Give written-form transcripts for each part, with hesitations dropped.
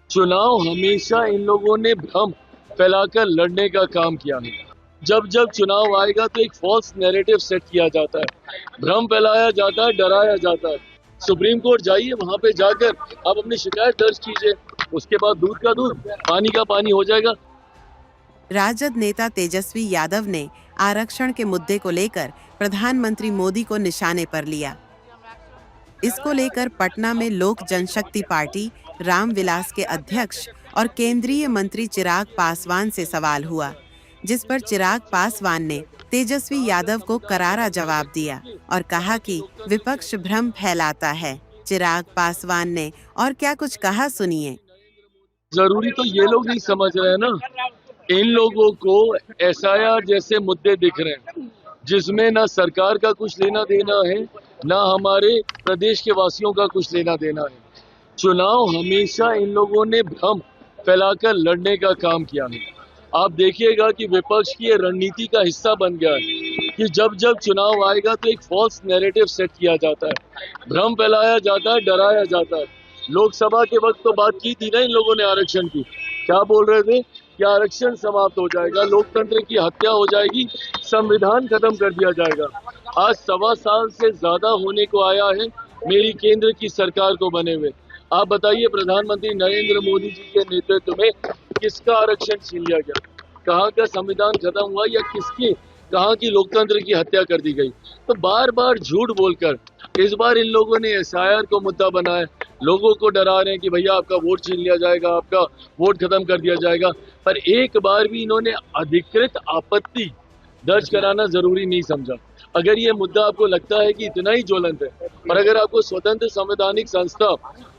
चुनाव हमेशा इन लोगों ने भ्रम फैलाकर लड़ने का काम किया है। जब जब चुनाव आएगा तो एक फॉल्स नैरेटिव सेट किया जाता है, भ्रम फैलाया जाता है, डराया जाता है। सुप्रीम कोर्ट जाइए, वहां पे जाकर आप अपनी शिकायत दर्ज कीजिए, उसके बाद दूध का दूध, पानी का पानी हो जाएगा। राजद नेता तेजस्वी यादव ने आरक्षण के मुद्दे को लेकर प्रधानमंत्री मोदी को निशाने पर लिया। इसको लेकर पटना में लोक जनशक्ति पार्टी रामविलास के अध्यक्ष और केंद्रीय मंत्री चिराग पासवान से सवाल हुआ, जिस पर चिराग पासवान ने तेजस्वी यादव को करारा जवाब दिया और कहा कि विपक्ष भ्रम फैलाता है। चिराग पासवान ने और क्या कुछ कहा, सुनिए। जरूरी तो ये लोग नहीं समझ रहे हैं ना, इन लोगों को एसआईआर जैसे मुद्दे दिख रहे हैं जिसमें ना सरकार का कुछ लेना देना है, ना हमारे प्रदेश के वासियों का कुछ लेना देना है। चुनाव हमेशा इन लोगों ने भ्रम फैलाकर लड़ने का काम किया है। आप देखिएगा कि विपक्ष की ये रणनीति का हिस्सा बन गया है कि जब जब चुनाव आएगा तो एक फॉल्स नैरेटिव सेट किया जाता है, भ्रम फैलाया जाता है, डराया जाता है। लोकसभा के वक्त तो बात की थी ना इन लोगों ने आरक्षण की, क्या बोल रहे थे कि आरक्षण समाप्त हो जाएगा, लोकतंत्र की हत्या हो जाएगी, संविधान खत्म कर दिया जाएगा। आज 1.25 साल से ज्यादा होने को आया है मेरी केंद्र की सरकार को बने हुए। आप बताइए, प्रधानमंत्री नरेंद्र मोदी जी के नेतृत्व में किसका आरक्षण छीन लिया गया, कहाँ का संविधान खत्म हुआ, या किसकी कहाँ की लोकतंत्र की हत्या कर दी गई। तो बार बार झूठ बोलकर इस बार इन लोगों ने एसआईआर को मुद्दा बनाया, लोगों को डरा रहे हैं कि भैया आपका वोट छीन लिया जाएगा, आपका वोट खत्म कर दिया जाएगा। पर एक बार भी इन्होंने अधिकृत आपत्ति दर्ज कराना जरूरी नहीं समझा। अगर ये मुद्दा आपको लगता है कि इतना ही ज्वलंत है, और अगर आपको स्वतंत्र संवैधानिक संस्था,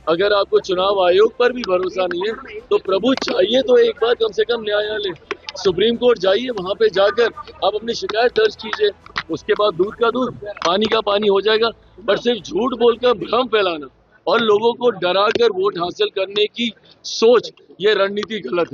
अगर आपको चुनाव आयोग पर भी भरोसा नहीं है, तो प्रभु चाहिए तो एक बार कम से कम न्यायालय सुप्रीम कोर्ट जाइए, वहां पे जाकर आप अपनी शिकायत दर्ज कीजिए, उसके बाद दूध का दूध, पानी का पानी हो जाएगा। पर सिर्फ झूठ बोलकर भ्रम फैलाना और लोगों को डराकर वोट हासिल करने की सोच, ये रणनीति गलत है।